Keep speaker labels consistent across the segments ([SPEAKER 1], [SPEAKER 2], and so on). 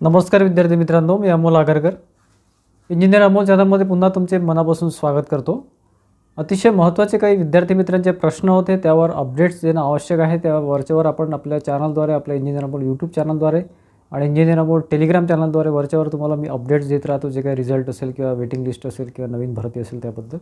[SPEAKER 1] नमस्कार विद्यार्थी मित्रांनो, मी अमोल आगरकर, इंजिनियर अमोल चॅनलमध्ये पुन्हा तुमचे मनापासून स्वागत करतो. अतिशय महत्त्वाचे काही विद्यार्थी मित्रांचे प्रश्न होते, त्यावर अपडेट्स देणं आवश्यक आहे. त्या वरच्यावर आपण आपल्या चॅनलद्वारे, आपल्या इंजिनियर अमोल यूट्यूब चॅनलद्वारे आणि इंजिनियर अमोल टेलिग्राम चॅनलद्वारे वरच्यावर तुम्हाला मी अपडेट्स देत राहतो, जे काही रिझल्ट असेल किंवा वेटिंग लिस्ट असेल किंवा नवीन भरती असेल त्याबद्दल.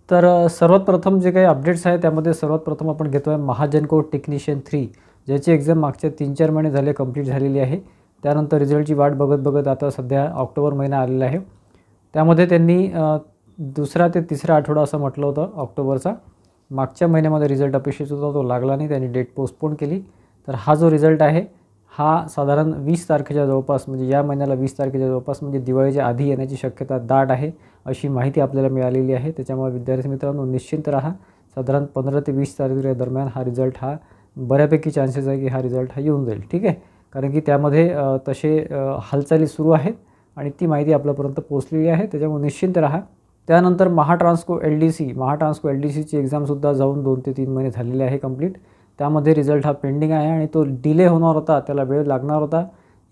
[SPEAKER 1] तर सर्वात प्रथम जे काही अपडेट्स आहे त्यामध्ये सर्वात प्रथम आपण घेतो आहे महाजनको टेक्निशियन 3, ज्याची एक्झाम मागच्या 3-4 महिने झाले कंप्लीट झालेली आहे. त्यानंतर रिझल्टची वाट बघत आता सध्या ऑक्टोबर महिना आलेला आहे. त्यामध्ये त्यांनी दुसरा ते तिसरा आठवडा असं म्हटलं होतं ऑक्टोबरचा. मागच्या महिन्यामध्ये रिझल्ट अपेक्षित होता, तो लागला नाही, त्यांनी डेट पोस्टपोन केली. तर हा जो रिझल्ट आहे हा साधारण 20 तारखेच्या जवळपास, म्हणजे या महिन्याला 20 तारखेच्या जवळपास, म्हणजे दिवाळीच्या आधी येण्याची शक्यता दाट आहे, अशी माहिती आपल्याला मिळालेली आहे. त्याच्यामुळे विद्यार्थी मित्रांनो निश्चिंत राहा. साधारण 15 ते 20 तारखेच्या दरम्यान हा रिझल्ट हा बऱ्यापैकी चान्सेस आहे की हा रिझल्ट हा येऊन जाईल. ठीक आहे, कारण की त्यामध्ये तसे हालचाली सुरू आहेत आणि ती माहिती आपल्यापर्यंत पोहोचलेली आहे. त्याच्यामुळे निश्चिंत राहा. त्यानंतर महाट्रान्सको एल डी सीची एक्झामसुद्धा जाऊन 2 ते 3 महिने झालेले आहे कंप्लीट. त्यामध्ये रिझल्ट हा पेंडिंग आहे आणि तो डिले होणार होता, त्याला वेळ लागणार होता,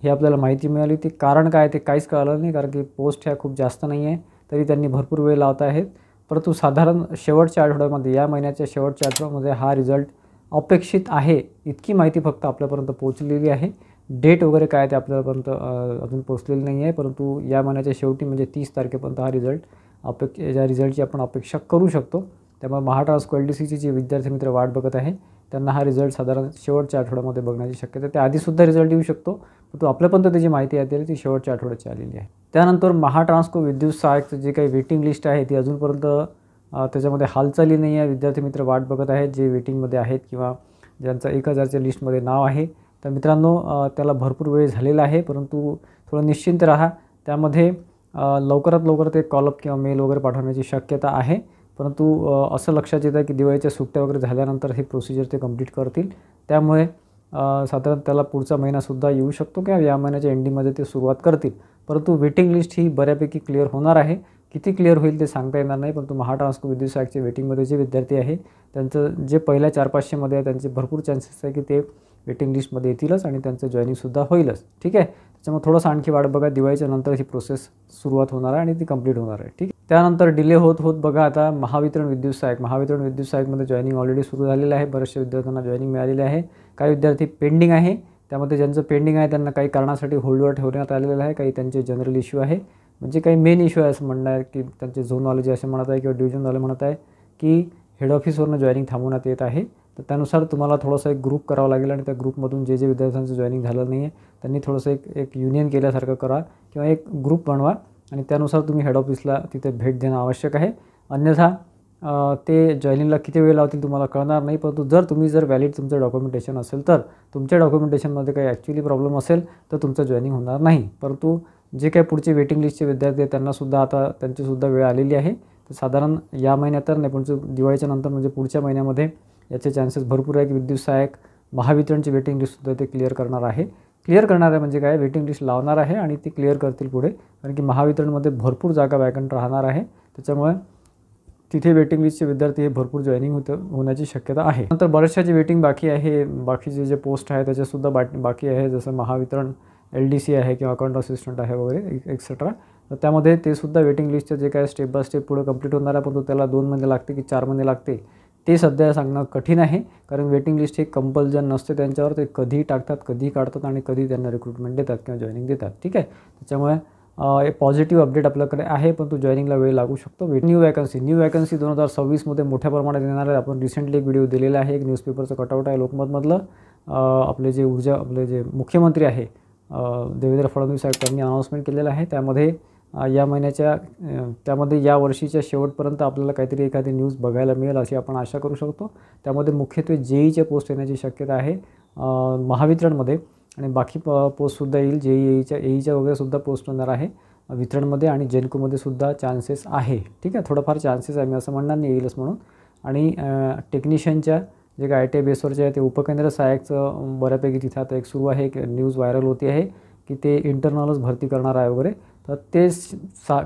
[SPEAKER 1] हे आपल्याला माहिती मिळाली. ती कारण काय ते काहीच कळलं नाही, कारण की पोस्ट ह्या खूप जास्त नाही आहे, तरी त्यांनी भरपूर वेळ लावत आहेत. परंतु साधारण शेवटच्या आठवड्यामध्ये, या महिन्याच्या शेवटच्या आठवड्यामध्ये हा रिझल्ट अपेक्षित आहे, इतकी माहिती फक्त आपल्यापर्यंत पोहोचलेली आहे. डेट वगैरे काय ते आपल्यापर्यंत अजून पोहोचलेली नाही आहे, परंतु या महिन्याच्या शेवटी म्हणजे 30 तारखेपर्यंत हा रिझल्ट ज्या रिझल्टची आपण अपेक्षा करू शकतो. त्यामुळे महाट्रान्सको एल डी सीची जे विद्यार्थी मित्र वाट बघत आहे त्यांना हा रिझल्ट साधारण शेवटच्या आठवड्यामध्ये बघण्याची शक्यता. त्याआधीसुद्धा रिझल्ट येऊ शकतो, परंतु आपल्यापर्यंत त्याची माहिती आहे ती शेवटच्या आठवड्याची आलेली आहे. त्यानंतर महाट्रान्सको विद्युत सहायकचं जे काही वेटिंग लिस्ट आहे ती अजूनपर्यंत त्याच्यामध्ये हालचाली नाही आहे. विद्यार्थी मित्र वाट बघत आहेत जे वेटिंगमध्ये आहेत किंवा ज्यांचं 1000च्या लिस्टमध्ये नाव आहे. तर मित्रांनो त्याला भरपूर वेळ झालेला आहे, परंतु थोडं निश्चिंत राहा. त्यामध्ये लवकरात लवकर ते कॉलअप किंवा मेल वगैरे पाठवण्याची शक्यता आहे. परंतु असं लक्षात येतं की दिवाळीच्या सुट्ट्या वगैरे झाल्यानंतर हे प्रोसिजर ते कंप्लीट करतील. त्यामुळे साधारण त्याला पुढचा महिनासुद्धा येऊ शकतो किंवा या महिन्याच्या एंडिंगमध्ये ते सुरुवात करतील. परंतु वेटिंग लिस्ट ही बऱ्यापैकी क्लिअर होणार आहे. किती क्लिअर होईल ते सांगता येणार नाही, परंतु महाट्रान्सको विद्युत सहायकचे वेटिंगमध्ये जे विद्यार्थी आहे त्यांचं जे पहिल्या 400-500मध्ये आहे त्यांचे भरपूर चान्सेस आहे की ते वेटिंग लिस्टमध्ये येतीलच आणि त्यांचं जॉईनिंगसुद्धा होईलच. ठीक आहे, त्याच्यामुळे थोडंसं आणखी वाट बघा. दिवाळीच्या नंतर ही प्रोसेस सुरुवात होणार आहे आणि ती कंप्लीट होणार आहे. ठीक आहे, त्यानंतर डिले होत बघा आता महावितरण विद्युत सहायकमध्ये जॉईनिंग ऑलरेडी सुरू झालेलं आहे. बऱ्याचशा विद्यार्थ्यांना जॉईनिंग मिळालेले आहे. काही विद्यार्थी पेंडिंग आहे. त्यामध्ये ज्यांचं पेंडिंग आहे त्यांना काही कारणासाठी होल्डवर ठेवण्यात आलेलं आहे. काही त्यांचे जनरल इश्यू आहे, म्हणजे काही मेन इश्यू आहे असं म्हणणं आहे की त्यांचे झोनवाले असे म्हणत आहे किंवा डिव्हिजनवाले म्हणत आहे की हेड ऑफिसवरनं जॉईनिंग थांबवण्यात येत आहे. तर त्यानुसार तुम्हाला थोडंसं एक ग्रुप करावा लागेल आणि त्या ग्रुपमधून जे विद्यार्थ्यांचं जॉईनिंग झालं नाही आहे त्यांनी थोडंसं एक युनियन केल्यासारखं करा किंवा एक ग्रुप बनवा आणि त्यानुसार तुम्ही हेड ऑफिसला तिथे भेट देणं आवश्यक आहे. अन्यथा ते जॉईनिंगला किती वेळ लावतील तुम्हाला कळणार नाही. परंतु जर व्हॅलिड तुमचं डॉक्युमेंटेशन असेल तर तुमच्या डॉक्युमेंटेशनमध्ये काही ॲक्च्युअली प्रॉब्लेम असेल तर तुमचं जॉईनिंग होणार नाही. परंतु जे काही पुढचे वेटिंग लिस्टचे विद्यार्थी आहेत त्यांनासुद्धा आता त्यांचीसुद्धा वेळ आलेली आहे. तर साधारण या महिन्यात तर नाही, पण दिवाळीच्या नंतर म्हणजे पुढच्या महिन्यामध्ये याचे चान्सेस भरपूर आहे की विद्युत सहायक महावितरणची वेटिंग लिस्टसुद्धा ते क्लिअर करणार आहे. म्हणजे काय, वेटिंग लिस्ट लावणार आहे आणि ती क्लिअर करतील पुढे, कारण की महावितरणमध्ये भरपूर जागा वॅकंट राहणार आहे. त्याच्यामुळे तिथे वेटिंग लिस्टचे विद्यार्थी हे भरपूर जॉईनिंग होण्याची शक्यता आहे. नंतर बऱ्याचशा जे वेटिंग बाकी आहे, बाकीचे जे पोस्ट आहे त्याच्यासुद्धा बाकी आहे, जसं महावितरण LDC आहे किंवा अकाउंट असिस्टंट आहे वगैरे एक्सेट्रा. तर त्यामध्ये ते सुद्धा वेटिंग लिस्टचे जे काय स्टेप बाय स्टेप पुढे कंप्लीट होणार आहे, परंतु त्याला 2 महिने लागते की 4 महिने लागते ते सध्या सांगणं कठीण आहे. कारण वेटिंग लिस्ट हे कंपल्जन नसते त्यांच्यावर, ते कधीही टाकतात, कधीही काढतात आणि कधी त्यांना रिक्रुटमेंट देतात किंवा जॉईनिंग देतात. ठीक आहे, त्याच्यामुळे एक पॉझिटिव्ह अपडेट आपल्याकडे आहे, परंतु जॉईनिंगला वेळ लागू शकतो. न्यू वॅकन्सी 2026मध्ये मोठ्या प्रमाणात येणार आहे. आपण रिसेंटली एक व्हिडिओ दिलेला आहे, एक न्यूजपेपरचं कटआउट आहे लोकमतमधलं. आपले जे मुख्यमंत्री आहे देवेंद्र फडणवीस साहेब त्यांनी अनाऊन्समेंट केलेलं आहे. त्यामध्ये या वर्षीच्या शेवटपर्यंत आपल्याला काहीतरी एखादी न्यूज बघायला मिळेल अशी आपण आशा करू शकतो. त्यामध्ये मुख्यत्वे JEEच्या पोस्ट येण्याची शक्यता आहे महावितरणमध्ये, आणि बाकी पोस्टसुद्धा येईल. EEच्या वगैरेसुद्धा पोस्ट होणार आहे वितरणमध्ये आणि जेनकोमध्ये सुद्धा चान्सेस आहे. ठीक आहे, थोडंफार चान्सेस आहे, मी असं म्हणणार नाही येईलच म्हणून. आणि टेक्निशियनच्या जे काही ITI बेसवरचे आहे ते उपकेंद्र सहायकचं बऱ्यापैकी तिथं आता एक सुरू आहे, एक न्यूज व्हायरल होती आहे की ते इंटरनलच भरती करणार आहे वगैरे. तर ते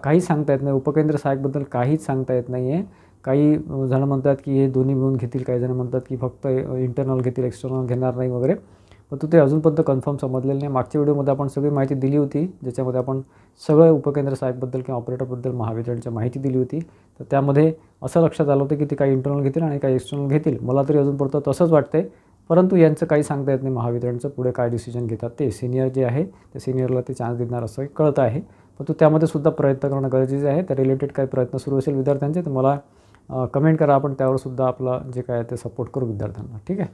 [SPEAKER 1] काही सांगता येत नाही, उपकेंद्र सहायकबद्दल काहीच सांगता येत नाही आहे. काही जण म्हणतात की हे दोन्ही मिळून घेतील, काही जण म्हणतात की फक्त इंटरनल घेतील, एक्सटर्नल घेणार नाही वगैरे. परंतु ते अजूनपर्यंत कन्फर्म समजलेलं नाही. मागच्या व्हिडिओमध्ये आपण सगळी माहिती दिली होती, ज्याच्यामध्ये आपण सगळं उपकेंद्र सहाय्यकबद्दल किंवा ऑपरेटरबद्दल महावितरणची माहिती दिली होती. तर त्यामध्ये असं लक्षात आलं होतं की ते काही इंटरनल घेतील आणि काही एक्सटर्नल घेतील. मला तरी अजूनपर्यंत तसंच वाटतंय, परंतु यांचं काही सांगता येत नाही महावितरणचं पुढे काय डिसिजन घेतात ते. सिनियर जे आहे ते सिनियरला ते चान्स देणार असं कळतं आहे. परंतु त्यामध्ये सुद्धा प्रयत्न करणं गरजेचं आहे. त्या रिलेटेड काही प्रयत्न सुरू असेल विद्यार्थ्यांचे तर मला कमेंट करा, आपण त्यावर सुद्धा आपलं जे काय आहे ते सपोर्ट करू विद्यार्थ्यांना. ठीक आहे.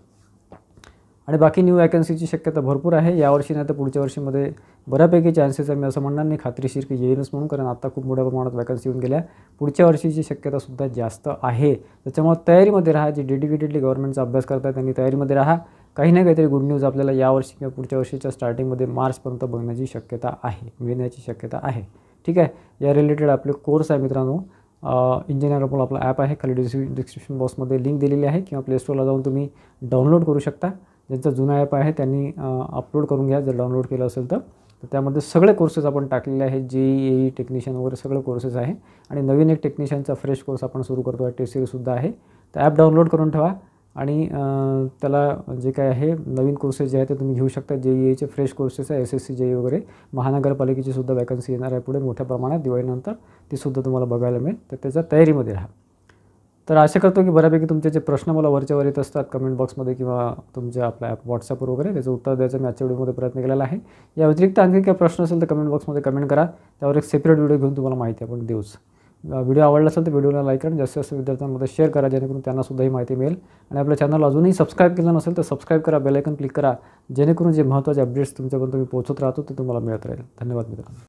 [SPEAKER 1] आणि बाकी न्यू वॅकन्सीची शक्यता भरपूर आहे यावर्षी, नाही तर पुढच्या वर्षीमध्ये बऱ्यापैकी चान्सेस आहे. मी असं म्हणणार नाही खात्रीशीर की येईलच म्हणून, कारण आता खूप मोठ्या प्रमाणात वॅकन्सी येऊन गेल्या. पुढच्या वर्षीची शक्यतासुद्धा जास्त आहे. त्याच्यामुळे तयारीमध्ये राहा. जे डेडिकेटेडली गव्हर्नमेंटचा अभ्यास करतात त्यांनी तयारीमध्ये राहा. काही ना काहीतरी गुड न्यूज आपल्याला यावर्षी किंवा पुढच्या वर्षीच्या स्टार्टिंगमध्ये मार्चपर्यंत बघण्याची शक्यता आहे, मिळण्याची शक्यता आहे. ठीक आहे. या रिलेटेड आपले कोर्स आहे मित्रांनो. इंजिनियर अमोल आपला ॲप आहे, खाली डिस्क्रिप्शन बॉक्समध्ये लिंक दिलेली आहे किंवा प्ले स्टोरला जाऊन तुम्ही डाउनलोड करू शकता. ज्यांचा जुना ॲप आहे त्यांनी अपलोड करून घ्या जर डाउनलोड केलं असेल तर. त्यामध्ये सगळे कोर्सेस आपण टाकलेले आहेत. JEE टेक्निशियन वगैरे सगळे कोर्सेस आहे. आणि नवीन एक टेक्निशियनचा फ्रेश कोर्स आपण सुरू करतो आहे, टेस्ट सिरीजसुद्धा आहे. तर ॲप डाउनलोड करून ठेवा आणि त्याला जे काय आहे नवीन कोर्सेस जे आहे ते तुम्ही घेऊ शकता. JEEचे फ्रेश कोर्सेस आहे, SSC JEE वगैरे. महानगरपालिकेची सुद्धा वॅकन्सी येणार आहे पुढे मोठ्या प्रमाणात दिवाळीनंतर, तीसुद्धा तुम्हाला बघायला मिळेल. तर त्याच्या तयारीमध्ये राहा. तर आशा करतो की बऱ्यापैकी तुमचे जे प्रश्न मला वरच्यावर येत असतात कमेंट बॉक्समध्ये किंवा तुमच्या आपल्या ॲप व्हॉट्सअपवर वगैरे, त्याचं उत्तर द्यायचं मी आजच्या व्हिडिओमध्ये प्रयत्न केलेला आहे. या व्यतिरिक्त आणखी काही प्रश्न असेल तर कमेंट बॉक्समध्ये कमेंट करा. त्यावर एक सेपरेट व्हिडिओ घेऊन तुम्हाला माहिती आपण देऊच. व्हिडिओ आवडला असेल तर व्हिडिओला लाईक करा, जास्तीत जास्त विद्यार्थ्यांमध्ये शेअर करा जेणेकरून त्यांनासुद्धा ही माहिती मिळेल. आणि आपल्या चॅनल अजूनही सबस्क्राईब केलं नसेल तर सबस्क्राईब करा, बेल आयकॉन क्लिक करा, जेणेकरून जे महत्त्वाचे अपडेट्स तुमच्यापर्यंत मी पोहोचत राहतो ते तुम्हाला मिळत राहील. धन्यवाद मित्रांनो.